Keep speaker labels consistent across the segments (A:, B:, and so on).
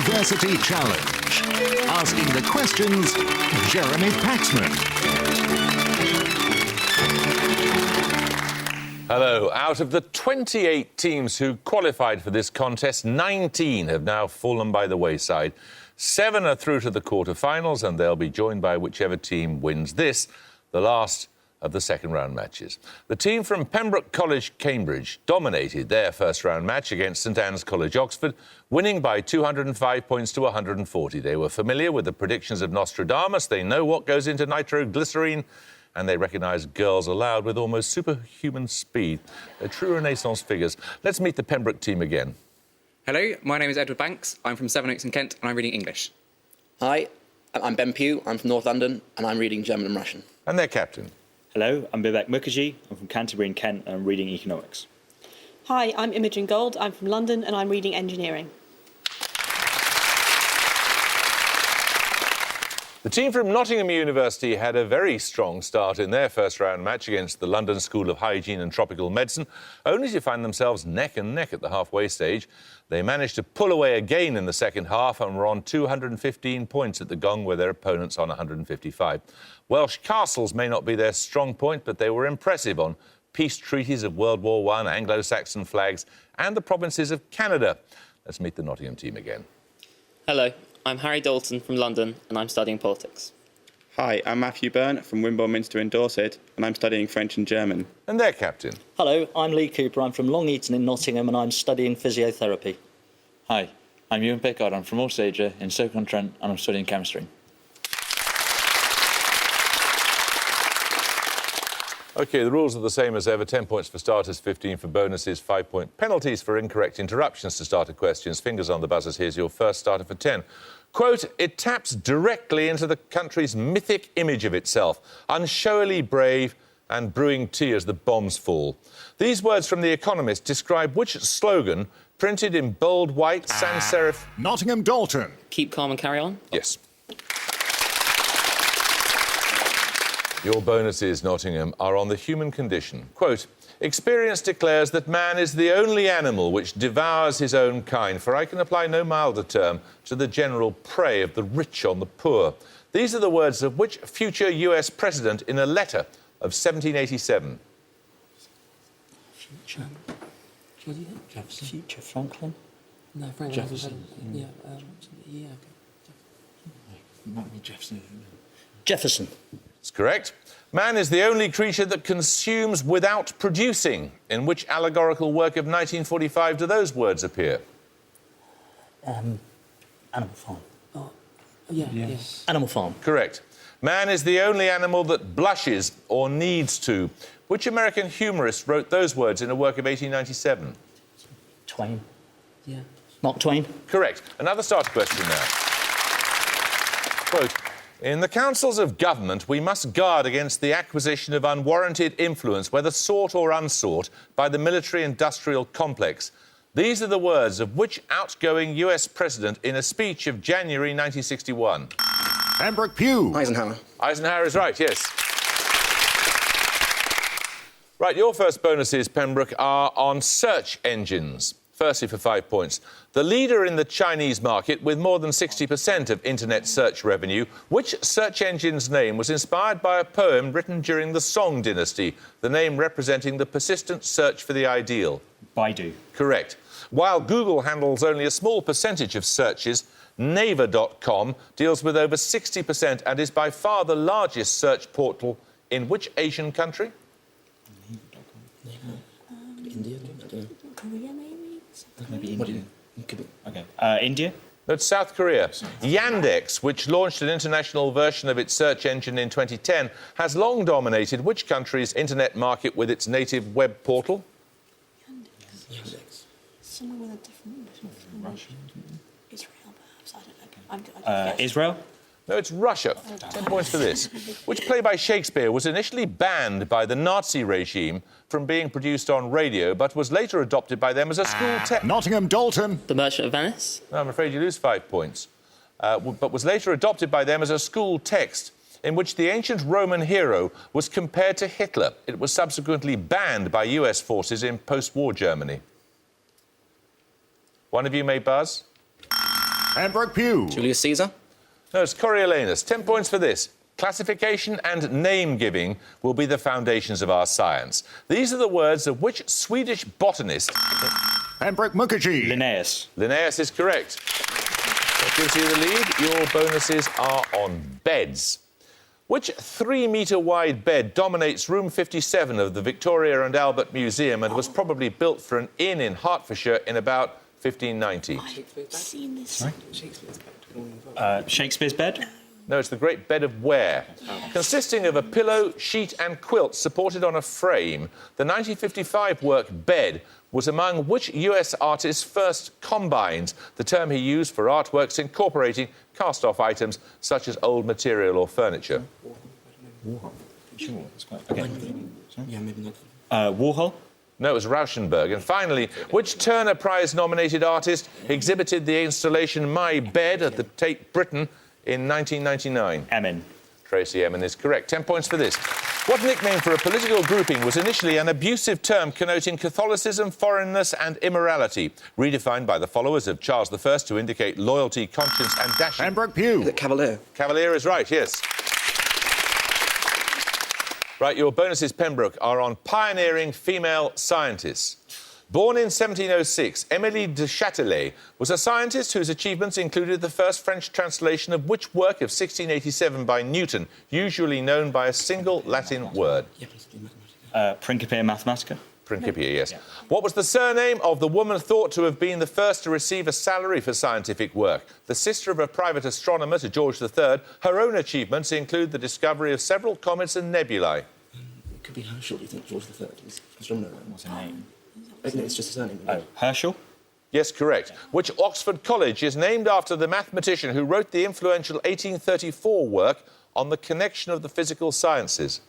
A: University Challenge. Asking the questions, Jeremy Paxman.
B: Hello. Out of the 28 teams who qualified for this contest, 19 have now fallen by the wayside. 7 are through to the quarter-finals, and they'll be joined by whichever team wins this, the last of the second-round matches. The team from Pembroke College, Cambridge, dominated their first-round match against St Anne's College, Oxford, winning by 205 points to 140. They were familiar with the predictions of Nostradamus. They know what goes into nitroglycerine, and they recognise girls aloud with almost superhuman speed. They're true Renaissance figures. Let's meet the Pembroke team again.
C: Hello, my name is Edward Banks. I'm from Sevenoaks in Kent, and I'm reading English.
D: Hi, I'm Ben Pugh. I'm from North London, and I'm reading German and Russian.
B: And their captain.
E: Hello, I'm Vivek Mukherjee. I'm from Canterbury in Kent, and I'm reading economics.
F: Hi, I'm Imogen Gold. I'm from London, and I'm reading engineering.
B: The team from Nottingham University had a very strong start in their first-round match against the London School of Hygiene and Tropical Medicine, only to find themselves neck and neck at the halfway stage. They managed to pull away again in the second half and were on 215 points at the gong, with their opponents on 155. Welsh castles may not be their strong point, but they were impressive on peace treaties of World War I, Anglo-Saxon flags and the provinces of Canada. Let's meet the Nottingham team again.
G: Hello, I'm Harry Dalton from London, and I'm studying politics.
H: Hi, I'm Matthew Byrne from Wimborne Minster in Dorset, and I'm studying French and German.
B: And their captain.
I: Hello, I'm Lee Cooper. I'm from Long Eaton in Nottingham, and I'm studying physiotherapy.
J: Hi, I'm Ewan Pickard. I'm from Alsager in Stoke-on-Trent, and I'm studying chemistry.
B: OK, the rules are the same as ever. 10 points for starters, 15 for bonuses, 5-point penalties for incorrect interruptions to starter questions. Fingers on the buzzers. Here's your first starter for 10. Quote, it taps directly into the country's mythic image of itself, unshowily brave and brewing tea as the bombs fall. These words from The Economist describe which slogan, printed in bold white sans serif...
A: Nottingham Dalton.
G: Keep calm and carry on?
B: Yes. Your bonuses, Nottingham, are on the human condition. Quote, experience declares that man is the only animal which devours his own kind, for I can apply no milder term to the general prey of the rich on the poor. These are the words of which future US president in a letter of 1787?
I: Future. Jefferson. Future Franklin.
G: No, Franklin.
J: Jefferson.
G: Yeah,
I: Jefferson.
B: That's correct. Man is the only creature that consumes without producing. In which allegorical work of 1945 do those words appear?
I: Animal Farm.
G: Oh, yeah, yes.
I: Animal Farm.
B: Correct. Man is the only animal that blushes or needs to. Which American humorist wrote those words in a work of 1897?
I: Twain.
G: Yeah.
I: Mark Twain.
B: Correct. Another starter question now. Quote, in the councils of government, we must guard against the acquisition of unwarranted influence, whether sought or unsought, by the military-industrial complex. These are the words of which outgoing US president in a speech of January 1961?
A: Pembroke Pugh.
D: Eisenhower.
B: Eisenhower is right, yes. Right, your first bonuses, Pembroke, are on search engines. Firstly, for 5 points. The leader in the Chinese market with more than 60% of internet search revenue, which search engine's name was inspired by a poem written during the Song dynasty, the name representing the persistent search for the ideal?
E: Baidu.
B: Correct. While Google handles only a small percentage of searches, Naver.com deals with over 60% and is by far the largest search portal in which Asian country?
I: India.
F: Korea, maybe?
I: Maybe India.
E: Okay. India?
B: That's South Korea. Yandex, which launched an international version of its search engine in 2010, has long dominated which country's internet market with its native web portal?
F: Yandex. Somewhere with a different...
E: Russia.
F: Israel, perhaps. I don't know.
E: Israel?
B: No, it's Russia. 10 points for this. Which play by Shakespeare was initially banned by the Nazi regime from being produced on radio, but was later adopted by them as a school text?
A: Nottingham Dalton.
G: The Merchant of Venice?
B: No, I'm afraid you lose 5 points. But was later adopted by them as a school text in which the ancient Roman hero was compared to Hitler. It was subsequently banned by US forces in post-war Germany. One of you may buzz.
A: Pembroke Pugh.
D: Julius Caesar.
B: No, it's Coriolanus. 10 points for this. Classification and name-giving will be the foundations of our science. These are the words of which Swedish botanist?
A: Pembroke Mukherjee.
E: Linnaeus.
B: Linnaeus is correct. That gives you the lead. Your bonuses are on beds. Which 3-metre-wide bed dominates room 57 of the Victoria and Albert Museum and was probably built for an inn in Hertfordshire in about 1590?
F: I've seen this.
E: Sorry? Shakespeare's bed.
B: No, it's the Great Bed of Ware. Consisting of a pillow, sheet and quilt supported on a frame, the 1955 work Bed was among which US artist's first combines, the term he used for artworks incorporating cast-off items such as old material or furniture.
E: Warhol. Sure, that's quite... Okay.
D: Yeah, maybe not.
E: Warhol.
B: No, it was Rauschenberg. And finally, which Turner Prize-nominated artist exhibited the installation My Bed at the Tate Britain in 1999?
E: Emin.
B: Tracy Emin is correct. 10 points for this. What nickname for a political grouping was initially an abusive term connoting Catholicism, foreignness and immorality, redefined by the followers of Charles I to indicate loyalty, conscience and dashing?
A: Pembroke Pugh.
D: Is it Cavalier?
B: Cavalier is right, yes. Right, your bonuses, Pembroke, are on pioneering female scientists. Born in 1706, Émilie de Châtelet was a scientist whose achievements included the first French translation of which work of 1687 by Newton, usually known by a single Latin word?
E: Principia Mathematica.
B: Principia, yes. What was the surname of the woman thought to have been the first to receive a salary for scientific work? The sister of a private astronomer to George III, her own achievements include the discovery of several comets and nebulae.
D: It could be Herschel, do you think, George III? Astronomer.
E: What's her name?
D: It's just a surname.
E: Oh, Herschel.
B: Yes, correct. Which Oxford College is named after the mathematician who wrote the influential 1834 work on the connection of the physical sciences?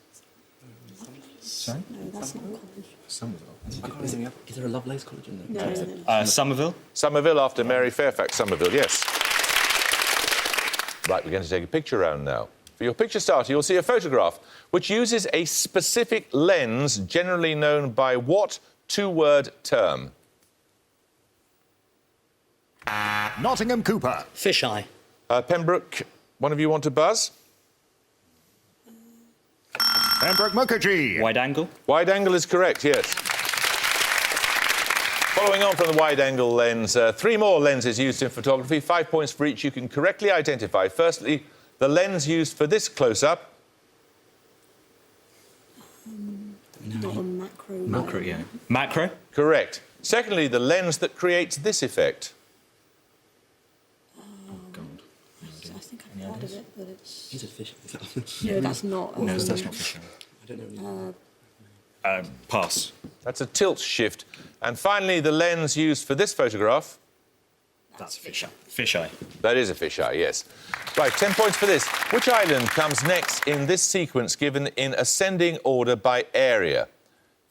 E: Sorry?
F: No, that's not a college.
D: Somerville. Is there a Lovelace College in there?
F: No.
E: Somerville.
B: Somerville after Mary Fairfax Somerville, yes. Right, we're going to take a picture round now. For your picture starter, you'll see a photograph which uses a specific lens generally known by what two-word term?
A: Nottingham Cooper.
I: Fisheye.
B: Pembroke, one of you want to buzz?
A: Pembroke Mukherjee.
E: Wide angle.
B: Wide angle is correct, yes. Following on from the wide-angle lens, 3 more lenses used in photography, 5 points for each you can correctly identify. Firstly, the lens used for this close-up.
F: Not a macro.
E: Macro, yeah. Macro.
B: Correct. Secondly, the lens that creates this effect.
F: I think I've heard of it, but it's...
D: He's a fish.
F: No, that's not.
E: No, that's not Fisheye.
D: I don't know.
E: Pass.
B: That's a tilt shift. And finally, the lens used for this photograph.
E: That's Fisheye. Fisheye.
B: That is a fisheye, yes. Right, 10 points for this. Which island comes next in this sequence given in ascending order by area?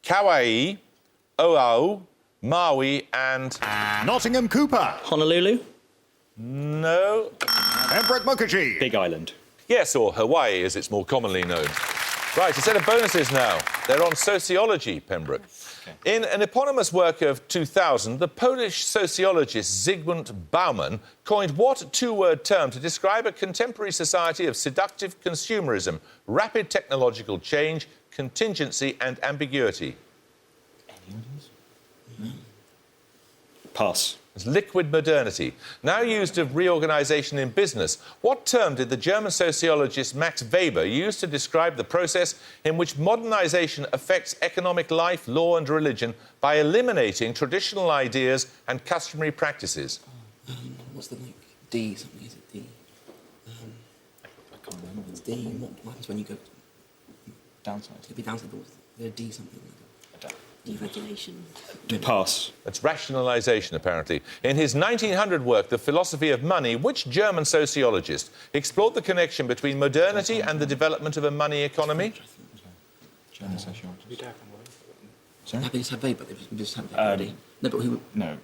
B: Kauai, Oahu, Maui and...
A: Nottingham Cooper.
I: Honolulu.
B: No.
A: Pembroke Mukherjee.
E: Big Island.
B: Yes, or Hawaii, as it's more commonly known. Right, a set of bonuses now. They're on sociology, Pembroke. Okay. In an eponymous work of 2000, the Polish sociologist Zygmunt Bauman coined what two-word term to describe a contemporary society of seductive consumerism, rapid technological change, contingency and ambiguity?
E: Pass.
B: It's liquid modernity, now used of reorganisation in business. What term did the German sociologist Max Weber use to describe the process in which modernisation affects economic life, law and religion by eliminating traditional ideas and customary practices?
D: What's the link? D something, is it D?
E: I can't remember.
D: It's D. What happens when you go...
E: Downside.
D: It'll be downside, but there's D something.
F: Deregulation.
E: Pass.
B: That's rationalisation, apparently. In his 1900 work, The Philosophy of Money, which German sociologist explored the connection between modernity and the development of a money economy?
E: German sociologist.
D: Sorry? No, they just had Weber. We just had Weber already. No, but who...
E: No.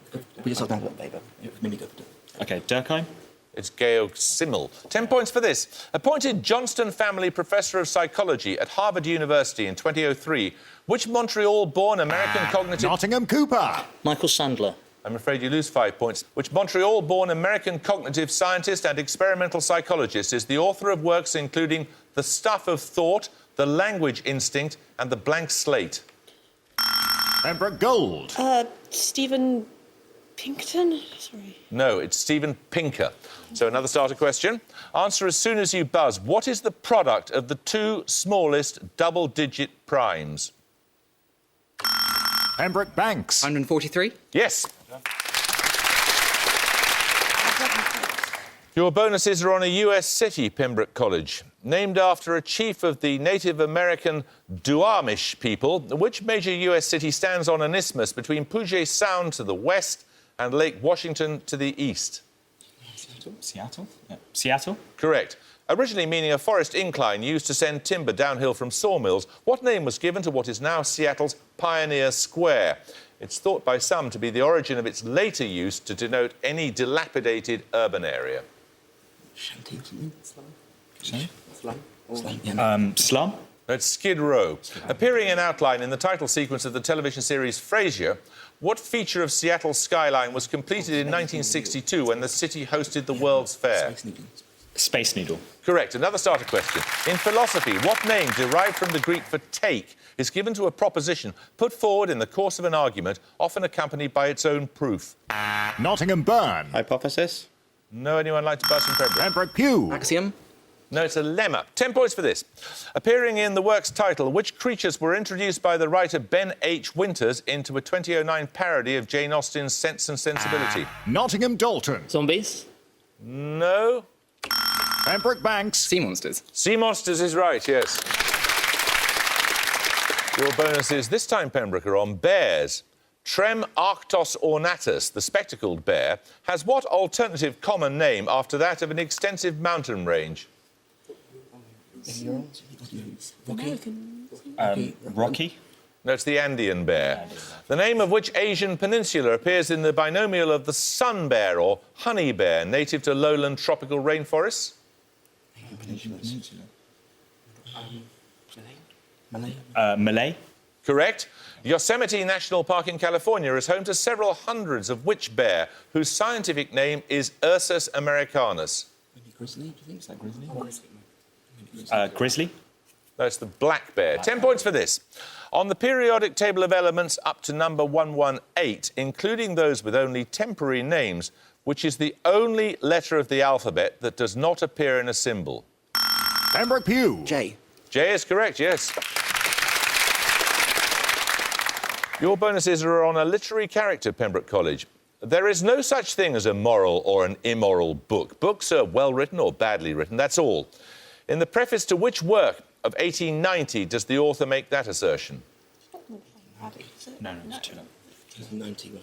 D: We just had Weber. Maybe go for it.
E: OK, Durkheim.
B: It's Georg Simmel. 10 points for this. Appointed Johnston Family Professor of Psychology at Harvard University in 2003, which Montreal-born American cognitive...
A: Nottingham Cooper.
I: Michael Sandler.
B: I'm afraid you lose 5 points. Which Montreal-born American cognitive scientist and experimental psychologist is the author of works including The Stuff of Thought, The Language Instinct and The Blank Slate?
A: Pembroke Gold.
F: Stephen Pinkerton? Sorry.
B: No, it's Stephen Pinker. So another starter question. Answer as soon as you buzz. What is the product of the two smallest double-digit primes?
A: Pembroke Banks.
C: 143.
B: Yes. Your bonuses are on a US city, Pembroke College. Named after a chief of the Native American Duwamish people, which major US city stands on an isthmus between Puget Sound to the west and Lake Washington to the east?
E: Seattle? Yeah. Seattle?
B: Correct. Originally meaning a forest incline used to send timber downhill from sawmills, what name was given to what is now Seattle's Pioneer Square? It's thought by some to be the origin of its later use to denote any dilapidated urban area.
E: Slum?
B: It's Skid Row. Appearing in outline in the title sequence of the television series Frasier, what feature of Seattle's skyline was completed in 1962 when the city hosted the World's Fair?
E: Space Needle.
B: Correct. Another starter question. In philosophy, what name derived from the Greek for take is given to a proposition put forward in the course of an argument, often accompanied by its own proof?
A: Nottingham Burn.
H: Hypothesis.
B: No, anyone like to buzz from Pembroke?
A: Pembroke Pew.
D: Axiom.
B: No, it's a lemma. 10 points for this. Appearing in the work's title, which creatures were introduced by the writer Ben H. Winters into a 2009 parody of Jane Austen's Sense and Sensibility?
A: Nottingham Dalton.
G: Zombies?
B: No.
A: Pembroke Banks.
C: Sea monsters.
B: Sea monsters is right, yes. Your bonuses this time, Pembroke, are on bears. Trem arctos ornatus, the spectacled bear, has what alternative common name after that of an extensive mountain range?
E: Rocky?
B: No, it's the Andean bear. The name of which Asian peninsula appears in the binomial of the sun bear or honey bear, native to lowland tropical rainforests?
E: Malay?
B: Correct. Yosemite National Park in California is home to several hundreds of which bear, whose scientific name is Ursus americanus?
D: Grizzly, do you think? Is that grizzly?
E: Grizzly?
B: That's the black bear. 10 points for this. On the periodic table of elements up to number 118, including those with only temporary names, which is the only letter of the alphabet that does not appear in a symbol?
A: Pembroke Pew.
D: J.
B: J is correct, yes. Your bonuses are on a literary character, Pembroke College. There is no such thing as a moral or an immoral book. Books are well-written or badly written, that's all. In the preface to which work of 1890 does the author make that assertion?
E: No, it's too long.
D: 90.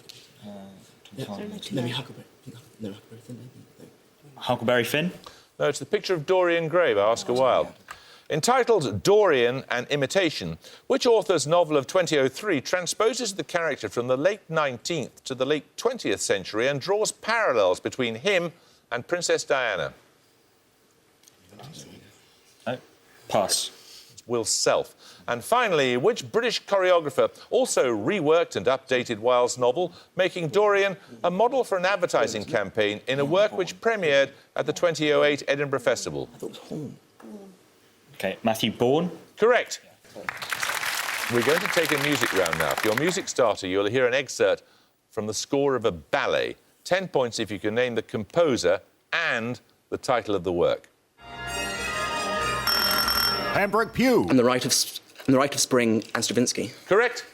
E: Huckleberry Finn?
B: No, it's the picture of Dorian Gray by Oscar Wilde. Entitled Dorian, an Imitation, which author's novel of 2003 transposes the character from the late 19th to the late 20th century and draws parallels between him and Princess Diana?
E: No. Pass.
B: It's Will Self. And finally, which British choreographer also reworked and updated Wilde's novel, making Dorian a model for an advertising campaign in a work which premiered at the 2008 Edinburgh Festival?
D: I thought it was Horn.
E: OK, Matthew Bourne?
B: Correct. We're going to take a music round now. For your music starter, you'll hear an excerpt from the score of a ballet. 10 points if you can name the composer and the title of the work.
A: Pembroke Pew.
D: And the Rite of Spring and Stravinsky.
B: Correct.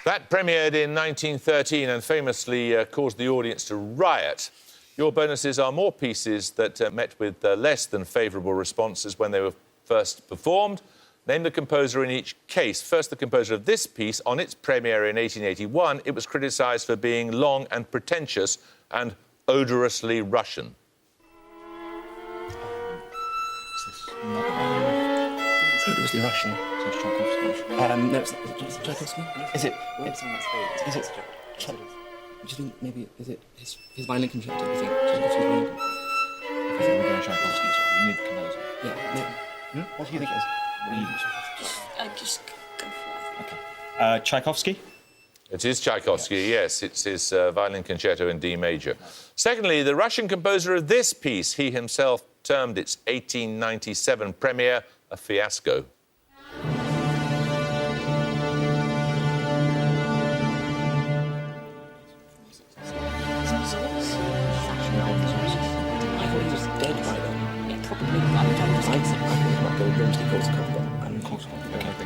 B: That premiered in 1913 and famously caused the audience to riot. Your bonuses are more pieces that met with less than favourable responses when they were first performed. Name the composer in each case. First, the composer of this piece. On its premiere in 1881, it was criticised for being long and pretentious and odorously Russian.
D: Odorously Russian. No, it's Tchaikovsky. Is it? Do you think maybe is it his violin concerto? Do you think Tchaikovsky's violin?
E: I think we're going Tchaikovsky, so we need the composer.
D: Yeah. No. What do you think it is?
F: Just go for it.
E: OK. Tchaikovsky.
B: It is Tchaikovsky, yes. It's his violin concerto in D major. Secondly, the Russian composer of this piece, he himself termed its 1897 premiere a fiasco.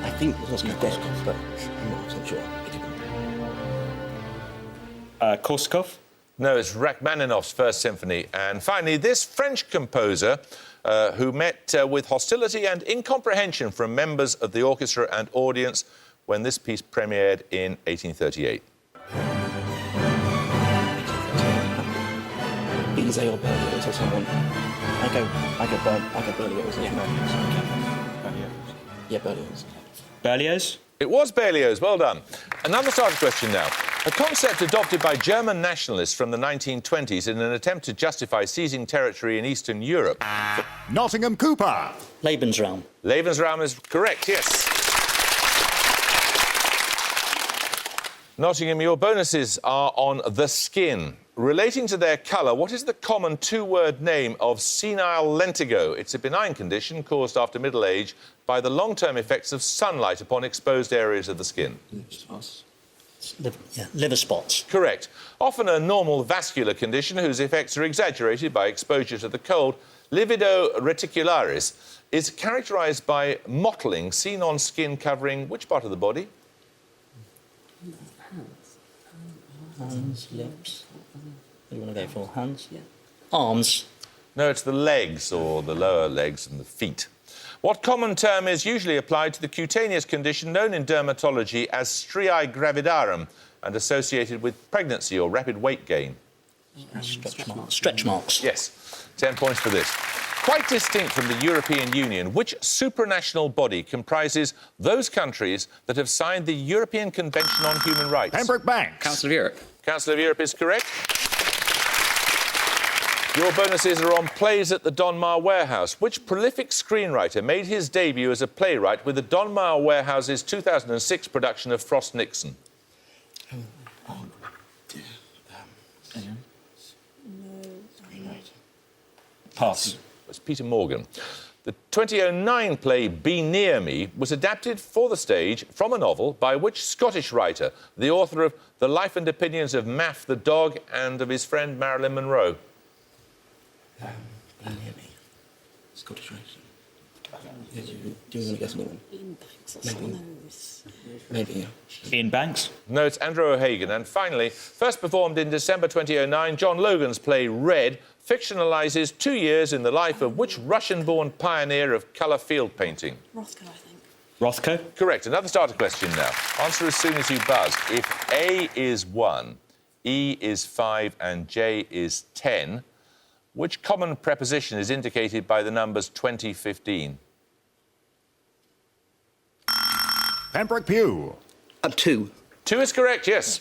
D: I think it was Korsakov, but I'm not 100% sure.
E: Korsakov.
B: No, it's Rachmaninoff's First Symphony. And finally, this French composer who met with hostility and incomprehension from members of the orchestra and audience when this piece premiered in 1838.
D: Bizet or Berlioz or someone. I go Berlioz. Yeah, Berlioz.
E: Berlioz.
B: It was Berlioz, well done. Another starter question now. A concept adopted by German nationalists from the 1920s in an attempt to justify seizing territory in Eastern Europe.
A: Nottingham Cooper.
I: Lebensraum.
B: Lebensraum is correct, yes. Nottingham, your bonuses are on the skin. Relating to their colour, what is the common two-word name of senile lentigo? It's a benign condition caused after middle age by the long-term effects of sunlight upon exposed areas of the skin.
I: Liver spots.
B: Correct. Often a normal vascular condition whose effects are exaggerated by exposure to the cold, livido reticularis is characterised by mottling seen on skin covering which part of the body?
I: Hands, lips. What do you want to go for? Hands? Yeah. Arms.
B: No, it's the legs or the lower legs and the feet. What common term is usually applied to the cutaneous condition known in dermatology as striae gravidarum and associated with pregnancy or rapid weight gain?
I: Stretch marks. Stretch marks.
B: Yes. 10 points for this. Quite distinct from the European Union, which supranational body comprises those countries that have signed the European Convention on Human Rights?
A: Pembroke Banks.
C: Council of Europe.
B: Council of Europe is correct. Your bonuses are on plays at the Donmar Warehouse. Which prolific screenwriter made his debut as a playwright with the Donmar Warehouse's 2006 production of Frost Nixon?
E: Pass.
B: It's Peter Morgan. The 2009 play Be Near Me was adapted for the stage from a novel by which Scottish writer, the author of The Life and Opinions of Maff the Dog and of his friend Marilyn Monroe?
D: Be Near Me. Scottish writer. Do you want to guess anyone? Maybe, yeah.
E: Ian Banks.
B: No, it's Andrew O'Hagan. And finally, first performed in December 2009, John Logan's play Red fictionalises 2 years in the life of which Russian-born pioneer of colour field painting?
F: Rothko, I think.
E: Rothko.
B: Correct. Another starter question now. Answer as soon as you buzz. If A is 1, E is 5 and J is 10, which common preposition is indicated by the numbers 20, 15?
A: Pembroke Pugh.
D: 2.
B: 2 is correct, yes.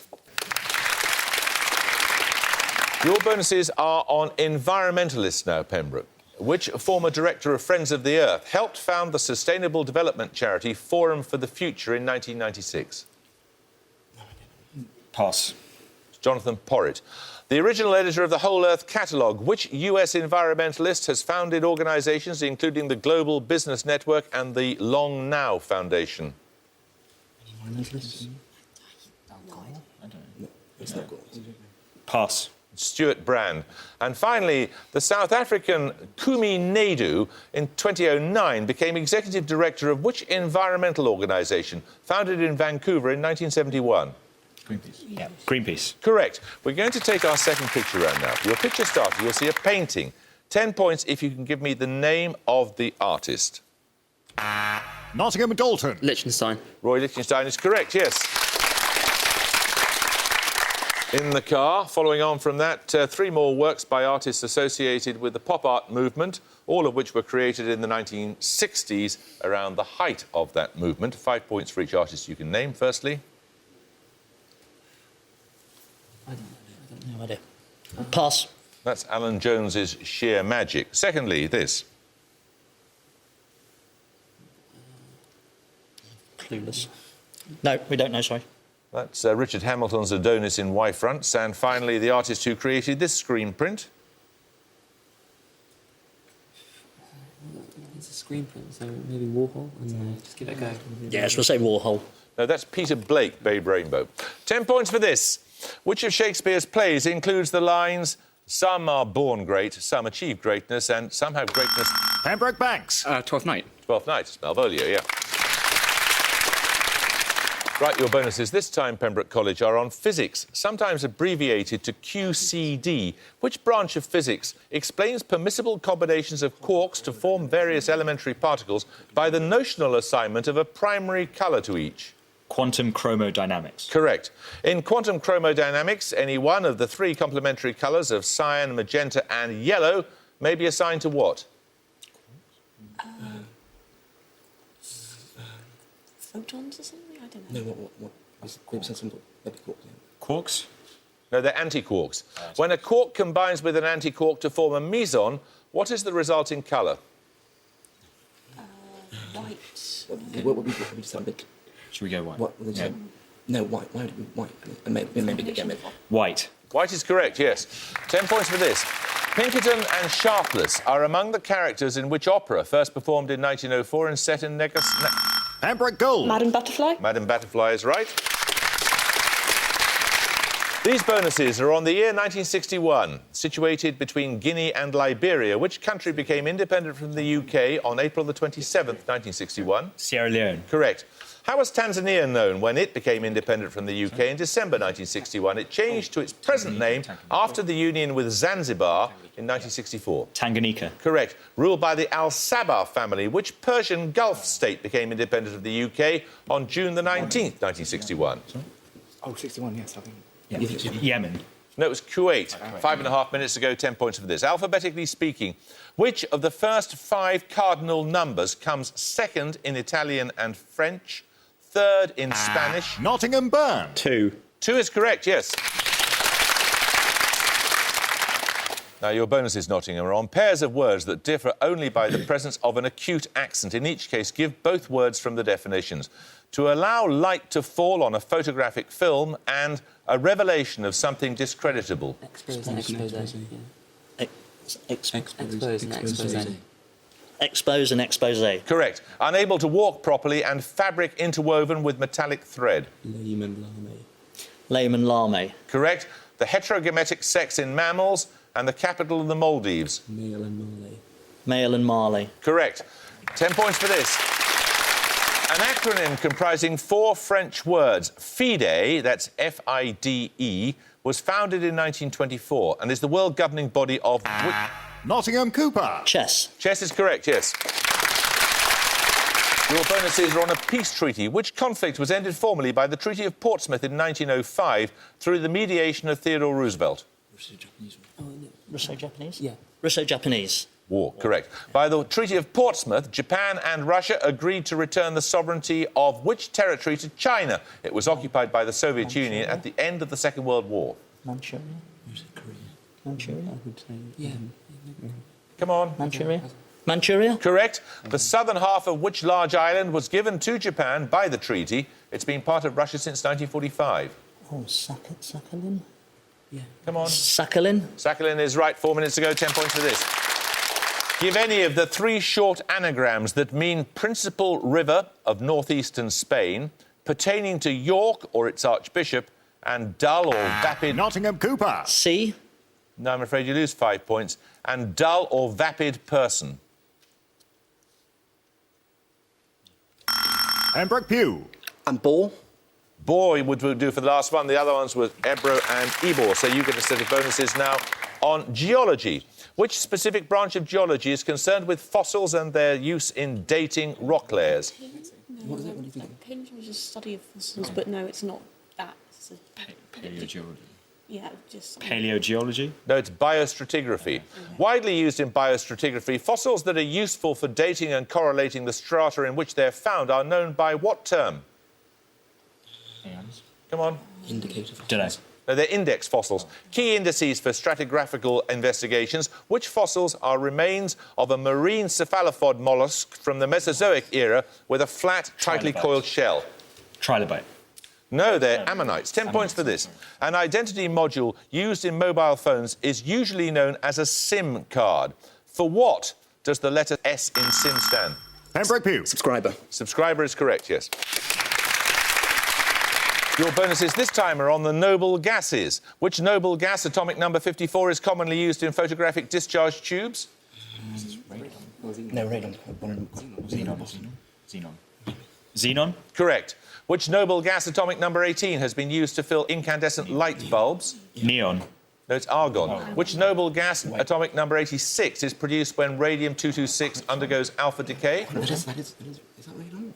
B: Your bonuses are on environmentalists now, Pembroke. Which former director of Friends of the Earth helped found the sustainable development charity Forum for the Future in 1996?
E: Pass.
B: Jonathan Porritt. The original editor of the Whole Earth Catalogue, which US environmentalist has founded organisations including the Global Business Network and the Long Now Foundation?
E: Pass.
B: Stuart Brand. And finally, the South African Kumi Naidu in 2009 became executive director of which environmental organisation founded in Vancouver in 1971?
J: Greenpeace.
E: Yeah. Greenpeace.
B: Correct. We're going to take our second picture round now. For your picture starter, you'll see a painting. 10 points if you can give me the name of the artist.
A: Nottingham Dalton.
G: Liechtenstein.
B: Roy Lichtenstein is correct, yes. In the car, following on from that, 3 more works by artists associated with the pop art movement, all of which were created in the 1960s around the height of that movement. 5 points for each artist you can name, firstly.
I: No idea. Pass.
B: That's Alan Jones's Sheer Magic. Secondly, this.
I: Clueless. No, we don't know, sorry.
B: That's Richard Hamilton's Adonis in Y fronts. And finally, the artist who created this screen print.
G: It's a screen print, so maybe Warhol, and just give it a go.
I: Yes, we'll say Warhol.
B: No, that's Peter Blake, Babe Rainbow. 10 points for this. Which of Shakespeare's plays includes the lines, some are born great, some achieve greatness, and some have greatness...
A: Pembroke Banks.
C: Twelfth Night.
B: Twelfth Night, it's Malvolio, yeah. Right, your bonuses this time, Pembroke College, are on physics, sometimes abbreviated to QCD. Which branch of physics explains permissible combinations of quarks to form various elementary particles by the notional assignment of a primary colour to each?
E: Quantum chromodynamics.
B: Correct. In quantum chromodynamics, any one of the three complementary colours of cyan, magenta and yellow may be assigned to what?
F: Photons or something? I don't know.
D: No, what? Maybe said something. Maybe quarks.
E: Quarks?
B: No, they're antiquarks. When a quark combines with an antiquark to form a meson, what is the resulting colour?
F: White.
D: What would we decide? Bit?
E: Should we go white?
D: What? Yeah. No, white. Why would we white? Maybe again.
E: White.
B: White is correct, yes. 10 points for this. Pinkerton and Sharpless are among the characters in which opera first performed in 1904 and set in
A: Pembroke Gold.
F: Madam Butterfly.
B: Madam Butterfly is right. These bonuses are on the year 1961, situated between Guinea and Liberia. Which country became independent from the UK on April the 27th, 1961?
E: Sierra Leone.
B: Correct. How was Tanzania known when it became independent from the UK in December 1961? It changed to its present name after the union with Zanzibar in 1964.
E: Tanganyika.
B: Correct. Ruled by the Al Sabah family, which Persian Gulf state became independent of the UK on June the 19th, 1961?
C: Oh, 61, yes, I think.
E: Yemen.
B: No, it was Kuwait. 5.5 minutes ago, 10 points for this. Alphabetically speaking, which of the first 5 cardinal numbers comes second in Italian and French, third in Spanish?
A: Nottingham Burn.
E: 2.
B: 2 is correct, yes. Now, your bonuses, Nottingham, are on pairs of words that differ only by the presence of an acute accent. In each case, give both words from the definitions. To allow light to fall on a photographic film and a revelation of something discreditable.
G: Expose and expose.
I: Expose
G: and expose.
I: Expose and expose.
B: Correct. Unable to walk properly and fabric interwoven with metallic thread.
I: Layman Lame.
B: Correct. The heterogametic sex in mammals and the capital of the Maldives.
I: Male and Marley.
B: Correct. 10 points for this. An acronym comprising 4 French words. FIDE, that's F-I-D-E, was founded in 1924 and is the world governing body of...
A: Nottingham Cooper.
I: Chess.
B: Chess is correct, yes. Your bonuses are on a peace treaty. Which conflict was ended formally by the Treaty of Portsmouth in 1905 through the mediation of Theodore Roosevelt?
I: Russo-Japanese?
G: Yeah.
I: Russo-Japanese.
B: War, correct. By the Treaty of Portsmouth, Japan and Russia agreed to return the sovereignty of which territory to China? It was occupied by the Soviet Union at the end of the Second World War.
I: Manchuria? Manchuria?
G: I would say, yeah.
B: Come on.
I: Manchuria? Manchuria?
B: Correct. The southern half of which large island was given to Japan by the treaty? It's been part of Russia since 1945.
I: Oh, Sakhalin?
G: Yeah.
B: Come on.
I: Sakhalin?
B: Sakhalin is right. 4 minutes ago, 10 points for this. Give any of the 3 short anagrams that mean principal river of northeastern Spain, pertaining to York or its archbishop, and dull or vapid...
A: Nottingham Cooper.
I: C.
B: No, I'm afraid you lose 5 points. And dull or vapid person.
A: Pembroke Pugh.
D: And ball.
B: Boy would do for the last one. The other ones were Ebro and Ebor. So you get a set of bonuses now on geology. Which specific branch of geology is concerned with fossils and their use in dating rock layers?
F: What is it? What do you think? Paleontology is a study of fossils, but no, it's not that. It's a
E: Paleogeology.
F: Yeah, just...
E: Paleogeology?
B: No, it's biostratigraphy. Widely used in biostratigraphy, fossils that are useful for dating and correlating the strata in which they're found are known by what term? Come on.
D: Indicator.
E: Don't know.
B: No, they're index fossils. Key indices for stratigraphical investigations. Which fossils are remains of a marine cephalopod mollusk from the Mesozoic era with a flat, tightly coiled shell?
E: Trilobite.
B: No, they're ammonites. 10 points for this. An identity module used in mobile phones is usually known as a SIM card. For what does the letter S in SIM stand?
A: Pembroke Pew.
D: Subscriber.
B: Subscriber is correct, yes. Your bonuses this time are on the noble gases. Which noble gas, atomic number 54, is commonly used in photographic discharge tubes?
I: No, radon.
E: Xenon. Xenon?
B: Correct. Which noble gas, atomic number 18, has been used to fill incandescent light bulbs?
E: Neon.
B: No, it's argon. Which noble gas, atomic number 86, is produced when radium-226 undergoes alpha decay?
D: Is that radon?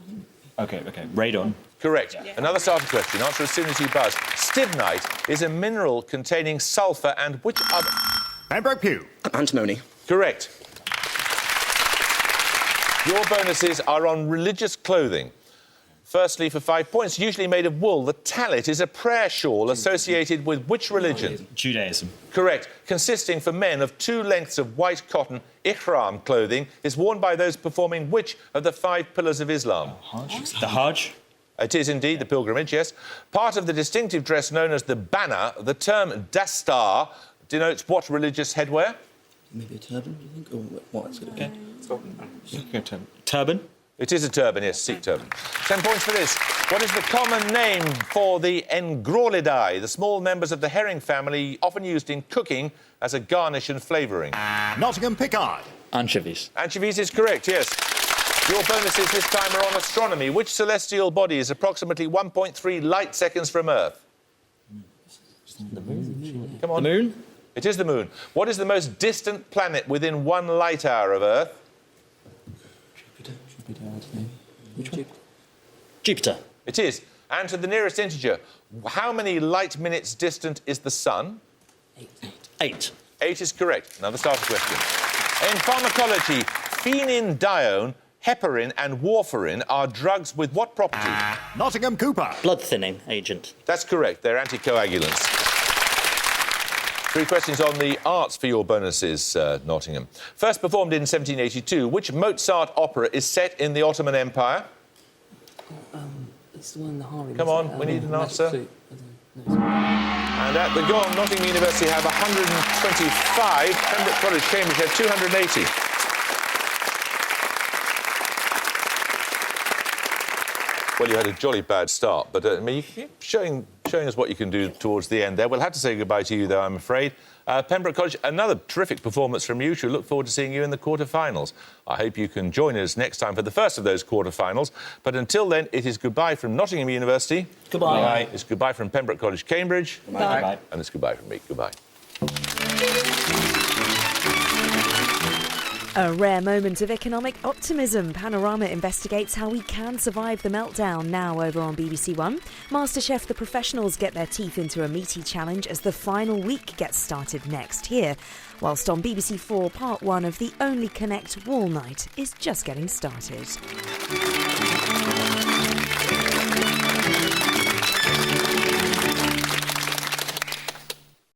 E: Okay. Radon.
B: Correct. Another starter question. Answer as soon as you buzz. Stibnite is a mineral containing sulphur and which other...
A: Pembroke Pew.
D: Antimony.
B: Correct. Your bonuses are on religious clothing. Firstly, for 5 points, usually made of wool, the tallit is a prayer shawl associated with which religion?
E: Judaism.
B: Correct. Consisting for men of 2 lengths of white cotton, ihram clothing, is worn by those performing which of the 5 pillars of Islam?
E: The Hajj.
B: It is indeed the pilgrimage, yes. Part of the distinctive dress known as the banner, the term dastar, denotes what religious headwear?
D: Maybe a turban, do you think? Or what it's going to be?
E: Turban.
B: It is a turban, yes, Sikh turban. 10 points for this. What is the common name for the Engraulidae, the small members of the herring family often used in cooking as a garnish and flavouring?
A: Nottingham Pickard.
J: Anchovies.
B: Anchovies is correct, yes. Your bonuses this time are on astronomy. Which celestial body is approximately 1.3 light seconds from Earth?
I: The moon.
B: Come on.
J: The moon?
B: It is the moon. What is the most distant planet within 1 light hour of Earth?
D: Which one?
J: Jupiter.
B: It is. And to the nearest integer, how many light minutes distant is the sun?
J: 8.
B: 8 is correct. Another starter question. In pharmacology, phenindione, heparin and warfarin are drugs with what property?
A: Nottingham Cooper.
I: Blood thinning agent.
B: That's correct. They're anticoagulants. 3 questions on the arts for your bonuses, Nottingham. First performed in 1782, which Mozart opera is set in the Ottoman Empire?
F: It's the one in the harem.
B: Come on, we need an answer. And at the Gong, Nottingham University have 125. Pembroke College, Cambridge have 280. Well, you had a jolly bad start, but I mean, you keep showing us what you can do towards the end there. We'll have to say goodbye to you, though, I'm afraid. Pembroke College, another terrific performance from you. We look forward to seeing you in the quarter-finals. I hope you can join us next time for the first of those quarter-finals. But until then, it is goodbye from Nottingham University.
I: Goodbye.
B: Goodbye. It's goodbye from Pembroke College, Cambridge.
F: Goodbye.
B: And it's goodbye from me. Goodbye.
K: A rare moment of economic optimism. Panorama investigates how we can survive the meltdown, now over on BBC One. MasterChef The Professionals get their teeth into a meaty challenge as the final week gets started next here. Whilst on BBC 4, Part 1 of the Only Connect Wall Night is just getting started.